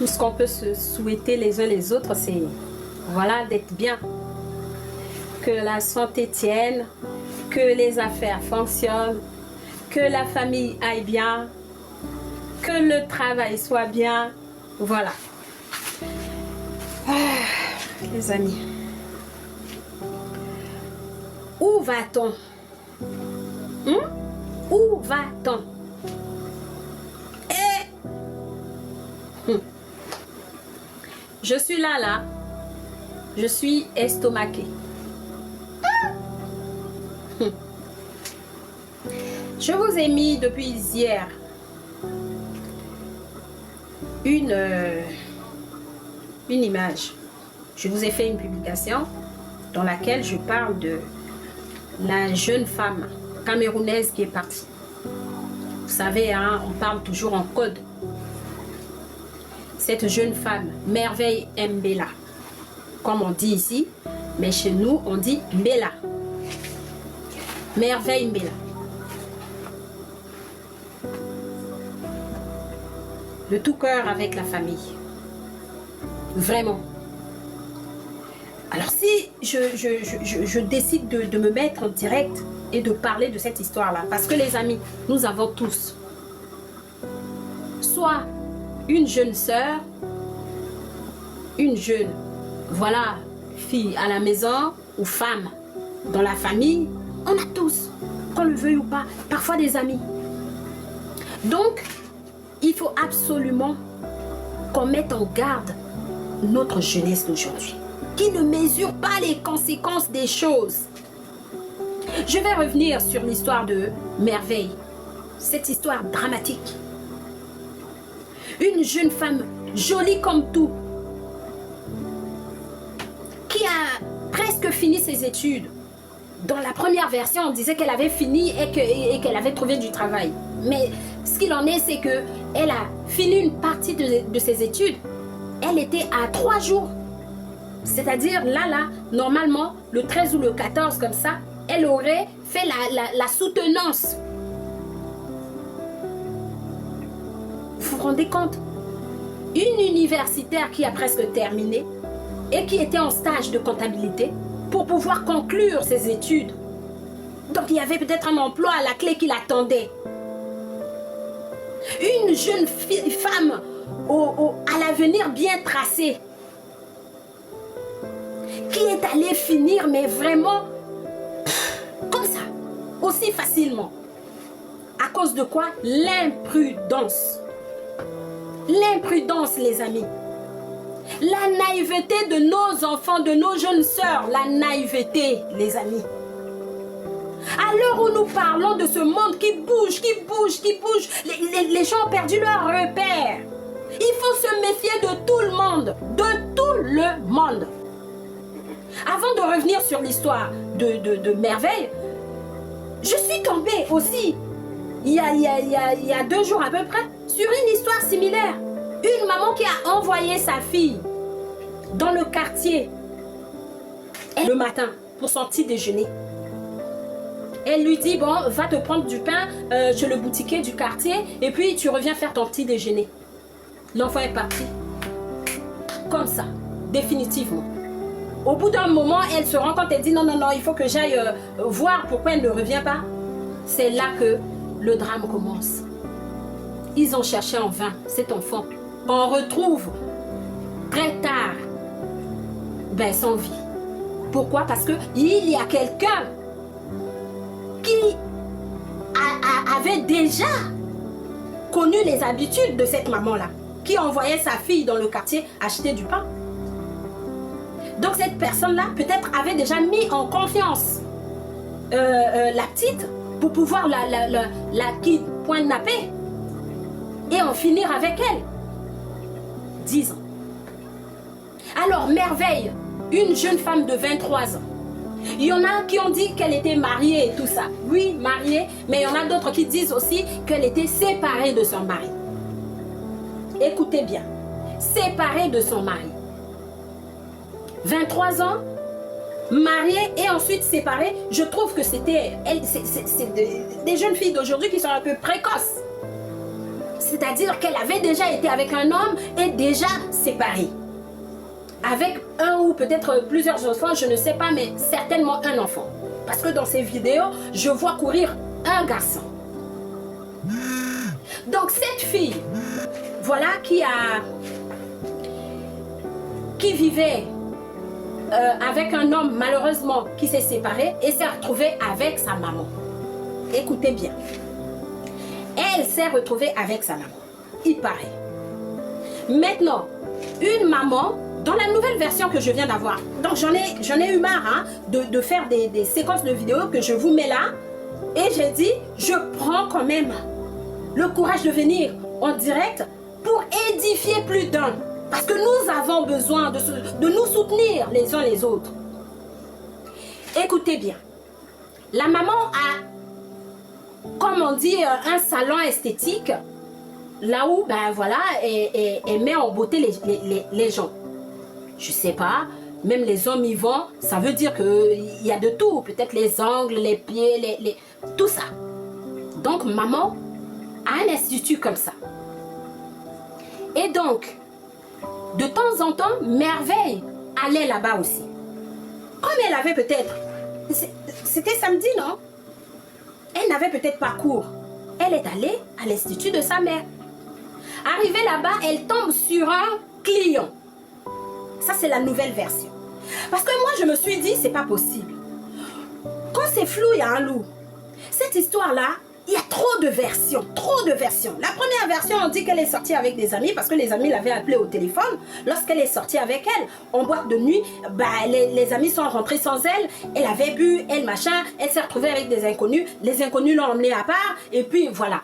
Tout ce qu'on peut se souhaiter les uns les autres, c'est voilà, d'être bien. Que la santé tienne, que les affaires fonctionnent, que la famille aille bien, que le travail soit bien. Voilà. Les amis. Où va-t-on? Où va-t-on? Je suis là. Je suis estomaquée. Je vous ai mis depuis hier une image. Je vous ai fait une publication dans laquelle je parle de la jeune femme camerounaise qui est partie. Vous savez, hein, on parle toujours en code. Cette jeune femme, Merveille Mbela, comme on dit ici, mais chez nous, on dit Mbela. Merveille Mbela. De tout cœur avec la famille. Vraiment. Alors si je décide de me mettre en direct et de parler de cette histoire-là, parce que les amis, nous avons tous soit une jeune sœur, une jeune, voilà, fille à la maison ou femme dans la famille, on a tous, qu'on le veuille ou pas, parfois des amis. Donc, il faut absolument qu'on mette en garde notre jeunesse d'aujourd'hui, qui ne mesure pas les conséquences des choses. Je vais revenir sur l'histoire de Merveille, cette histoire dramatique. Une jeune femme jolie comme tout, qui a presque fini ses études. Dans la première version, on disait qu'elle avait fini et qu'elle avait trouvé du travail. Mais ce qu'il en est, c'est qu'elle a fini une partie de ses études. Elle était à 3 jours. C'est-à-dire, là, normalement, le 13 ou le 14, comme ça, elle aurait fait la soutenance. Vous vous rendez compte? Une universitaire qui a presque terminé et qui était en stage de comptabilité pour pouvoir conclure ses études. Donc, il y avait peut-être un emploi à la clé qui l'attendait. Une jeune femme à l'avenir bien tracé, qui est allée finir, mais vraiment, comme ça, aussi facilement. À cause de quoi? L'imprudence. L'imprudence, les amis. La naïveté de nos enfants, de nos jeunes sœurs. La naïveté, les amis. À l'heure où nous parlons de ce monde qui bouge, les gens ont perdu leur repère. Il faut se méfier de tout le monde. De tout le monde. Avant de revenir sur l'histoire de Merveille, je suis tombée aussi, il y a 2 jours à peu près, sur une histoire similaire. Une maman qui a envoyé sa fille dans le quartier le matin pour son petit déjeuner. Elle lui dit, bon, va te prendre du pain chez le boutiquier du quartier et puis tu reviens faire ton petit déjeuner. L'enfant est parti. Comme ça, définitivement. Au bout d'un moment, elle se rend compte, elle dit, non, il faut que j'aille voir pourquoi elle ne revient pas. C'est là que le drame commence. Ils ont cherché en vain cet enfant. On retrouve très tard sans vie. Pourquoi? Parce qu'il y a quelqu'un qui avait déjà connu les habitudes de cette maman-là, qui envoyait sa fille dans le quartier acheter du pain. Donc cette personne-là peut-être avait déjà mis en confiance la petite pour pouvoir la kidnapper et en finir avec elle. 10 ans. Alors Merveille, une jeune femme de 23 ans. Il y en a qui ont dit qu'elle était mariée et tout ça. Oui, mariée, mais il y en a d'autres qui disent aussi qu'elle était séparée de son mari. Écoutez bien, séparée de son mari. 23 ans, mariée et ensuite séparée, je trouve que c'est des jeunes filles d'aujourd'hui qui sont un peu précoces. C'est-à-dire qu'elle avait déjà été avec un homme et déjà séparée. Avec un ou peut-être plusieurs enfants, je ne sais pas, mais certainement un enfant. Parce que dans ces vidéos, je vois courir un garçon. Donc cette fille, voilà, qui vivait avec un homme malheureusement qui s'est séparé et s'est retrouvée avec sa maman. Écoutez bien. Elle s'est retrouvée avec sa maman. Il paraît. Maintenant, une maman, dans la nouvelle version que je viens d'avoir, donc j'en ai eu marre hein, de faire des séquences de vidéos que je vous mets là. Et j'ai dit, je prends quand même le courage de venir en direct pour édifier plus d'un. Parce que nous avons besoin de nous soutenir les uns les autres. Écoutez bien. La maman a, comme on dit, un salon esthétique. Là où, ben voilà, elle met en beauté les gens. Je sais pas, même les hommes y vont, ça veut dire qu'il y a de tout. Peut-être les ongles, les pieds, tout ça. Donc, maman a un institut comme ça. Et donc, de temps en temps, Merveille allait là-bas aussi. Comme elle avait peut-être... C'était samedi, non? Elle n'avait peut-être pas cours. Elle est allée à l'institut de sa mère. Arrivée là-bas, elle tombe sur un client. Ça, c'est la nouvelle version. Parce que moi, je me suis dit, c'est pas possible. Quand c'est flou, il y a un loup. Cette histoire-là, il y a trop de versions, trop de versions. La première version, on dit qu'elle est sortie avec des amis parce que les amis l'avaient appelée au téléphone. Lorsqu'elle est sortie avec elle, en boîte de nuit, bah, les amis sont rentrés sans elle. Elle avait bu, elle machin, elle s'est retrouvée avec des inconnus. Les inconnus l'ont emmenée à part et puis voilà,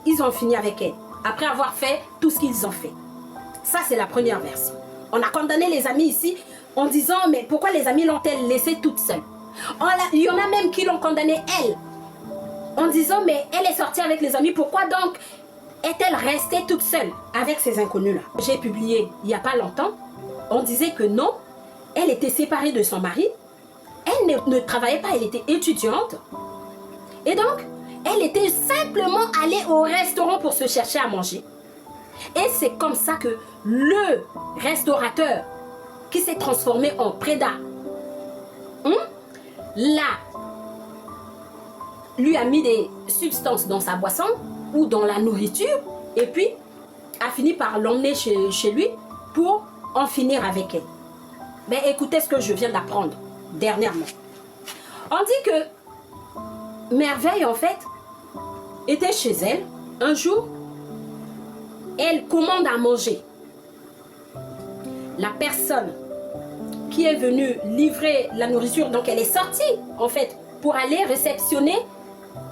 ils ont fini avec elle. Après avoir fait tout ce qu'ils ont fait. Ça, c'est la première version. On a condamné les amis ici en disant, mais pourquoi les amis l'ont-elles laissée toute seule? Il y en a même qui l'ont condamnée, elle, en disant, mais elle est sortie avec les amis, pourquoi donc est-elle restée toute seule avec ces inconnus-là? J'ai publié il n'y a pas longtemps, on disait que non, elle était séparée de son mari, elle ne travaillait pas, elle était étudiante, et donc, elle était simplement allée au restaurant pour se chercher à manger. Et c'est comme ça que le restaurateur qui s'est transformé en prédat, là, lui a mis des substances dans sa boisson ou dans la nourriture et puis a fini par l'emmener chez lui pour en finir avec elle. Ben écoutez ce que je viens d'apprendre dernièrement. On dit que Merveille en fait était chez elle un jour. Elle commande à manger. La personne qui est venue livrer la nourriture, donc elle est sortie en fait pour aller réceptionner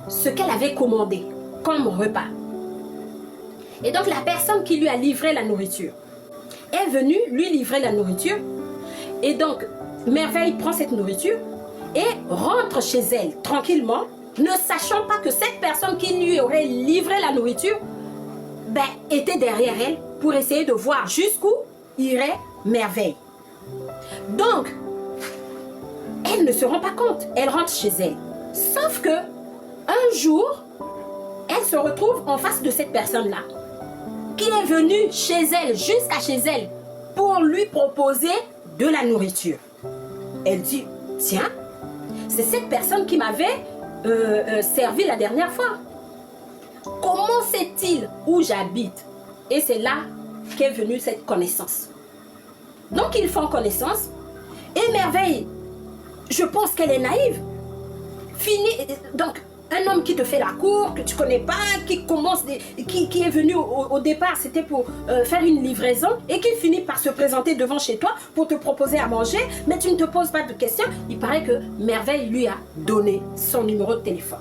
ce qu'elle avait commandé comme repas. Et donc la personne qui lui a livré la nourriture est venue lui livrer la nourriture. Et donc Merveille prend cette nourriture et rentre chez elle tranquillement, ne sachant pas que cette personne qui lui aurait livré la nourriture était derrière elle pour essayer de voir jusqu'où irait Merveille. Donc, elle ne se rend pas compte. Elle rentre chez elle. Sauf que, un jour, elle se retrouve en face de cette personne-là qui est venue chez elle, jusqu'à chez elle, pour lui proposer de la nourriture. Elle dit, tiens, c'est cette personne qui m'avait servi la dernière fois. Comment sait-il où j'habite? Et c'est là qu'est venue cette connaissance. Donc ils font connaissance. Et Merveille, je pense qu'elle est naïve. Donc un homme qui te fait la cour, que tu connais pas, qui est venu au départ, c'était pour faire une livraison et qui finit par se présenter devant chez toi pour te proposer à manger, mais tu ne te poses pas de questions. Il paraît que Merveille lui a donné son numéro de téléphone.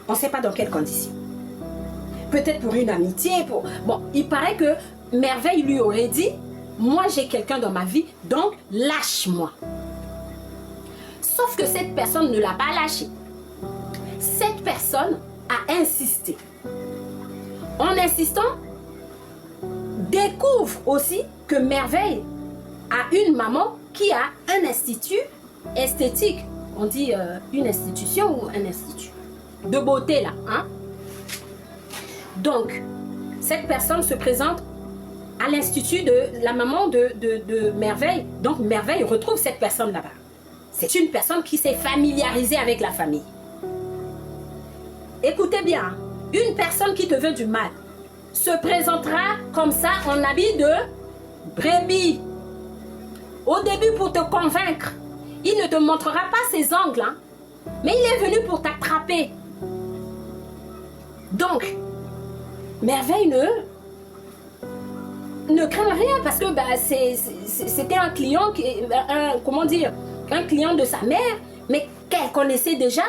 On ne sait pas dans quelles conditions. Peut-être pour une amitié, Bon, il paraît que Merveille lui aurait dit, moi j'ai quelqu'un dans ma vie, donc lâche-moi. Sauf que cette personne ne l'a pas lâché. Cette personne a insisté. En insistant, découvre aussi que Merveille a une maman qui a un institut esthétique. On dit une institution ou un institut de beauté là, hein? Donc, cette personne se présente à l'institut de la maman de Merveille. Donc Merveille retrouve cette personne là-bas. C'est une personne qui s'est familiarisée avec la famille. Écoutez bien, une personne qui te veut du mal se présentera comme ça en habit de brebis. Au début, pour te convaincre, il ne te montrera pas ses ongles, hein, mais il est venu pour t'attraper. Donc, Merveille ne craint rien parce que c'était un client, un client de sa mère, mais qu'elle connaissait déjà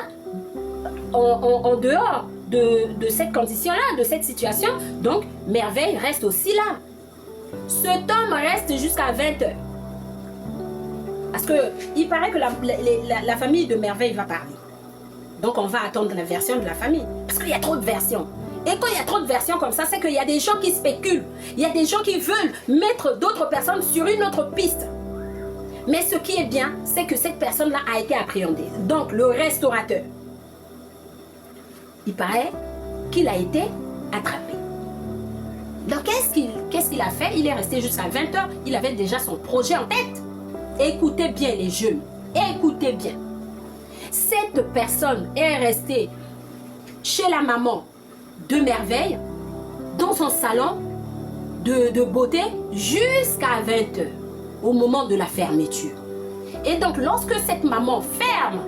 en dehors de cette condition-là, de cette situation. Donc, Merveille reste aussi là. Cet homme reste jusqu'à 20h. Parce qu'il paraît que la famille de Merveille va parler. Donc, on va attendre la version de la famille. Parce qu'il y a trop de versions. Et quand il y a trop de versions comme ça, c'est qu'il y a des gens qui spéculent. Il y a des gens qui veulent mettre d'autres personnes sur une autre piste. Mais ce qui est bien, c'est que cette personne-là a été appréhendée. Donc, le restaurateur, il paraît qu'il a été attrapé. Donc, qu'est-ce qu'il a fait? Il est resté jusqu'à 20h. Il avait déjà son projet en tête. Écoutez bien les jeunes. Écoutez bien. Cette personne est restée chez la maman de Merveille, dans son salon de beauté, jusqu'à 20h, au moment de la fermeture. Et donc, lorsque cette maman ferme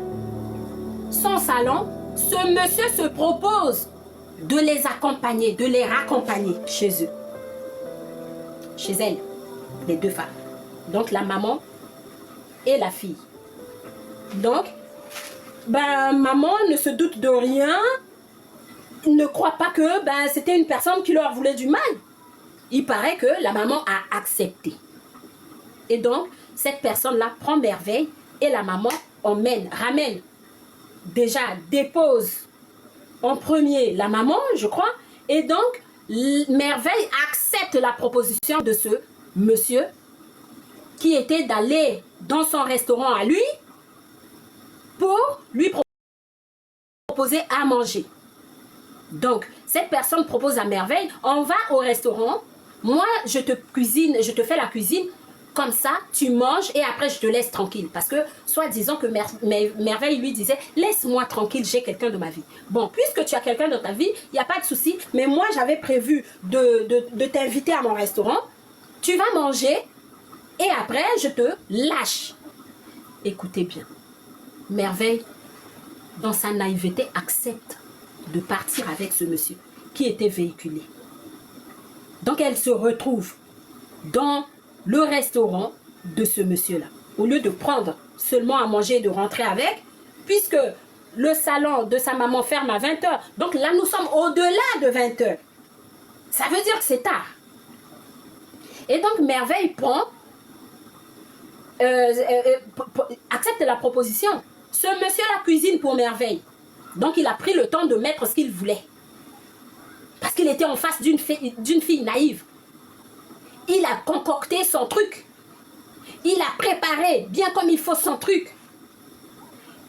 son salon, ce monsieur se propose de les accompagner, de les raccompagner chez eux. Chez elles, les deux femmes. Donc, la maman et la fille. Donc, maman ne se doute de rien, ne croit pas que c'était une personne qui leur voulait du mal. Il paraît que la maman a accepté. Et donc, cette personne-là prend Merveille et la maman ramène, déjà dépose en premier la maman, je crois. Et donc, Merveille accepte la proposition de ce monsieur qui était d'aller dans son restaurant à lui pour lui proposer à manger. Donc, cette personne propose à Merveille, on va au restaurant, moi je te cuisine, je te fais la cuisine, comme ça tu manges et après je te laisse tranquille. Parce que, soi-disant que Merveille lui disait, laisse-moi tranquille, j'ai quelqu'un de ma vie. Bon, puisque tu as quelqu'un dans ta vie, il n'y a pas de souci, mais moi j'avais prévu de t'inviter à mon restaurant, tu vas manger et après je te lâche. Écoutez bien, Merveille, dans sa naïveté, accepte de partir avec ce monsieur qui était véhiculé. Donc elle se retrouve dans le restaurant de ce monsieur-là. Au lieu de prendre seulement à manger et de rentrer avec, puisque le salon de sa maman ferme à 20h. Donc là, nous sommes au-delà de 20h. Ça veut dire que c'est tard. Et donc Merveille accepte la proposition. Ce monsieur-là cuisine pour Merveille. Donc, il a pris le temps de mettre ce qu'il voulait. Parce qu'il était en face d'une fille naïve. Il a concocté son truc. Il a préparé bien comme il faut son truc.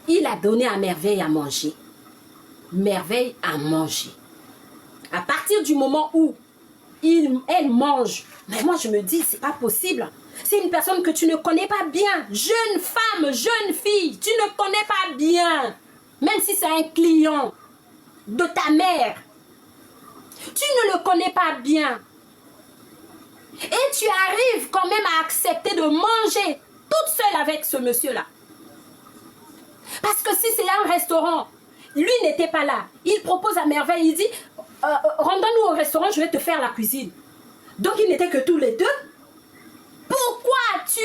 Il a donné à Merveille à manger. Merveille a mangé. À partir du moment où elle mange, mais moi je me dis, c'est pas possible. C'est une personne que tu ne connais pas bien. Jeune femme, jeune fille, tu ne connais pas bien. Même si c'est un client de ta mère, tu ne le connais pas bien. Et tu arrives quand même à accepter de manger toute seule avec ce monsieur-là. Parce que si c'est un restaurant, lui n'était pas là. Il propose à Merveille, il dit, rendons-nous au restaurant, je vais te faire la cuisine. Donc ils n'étaient que tous les deux. Pourquoi as-tu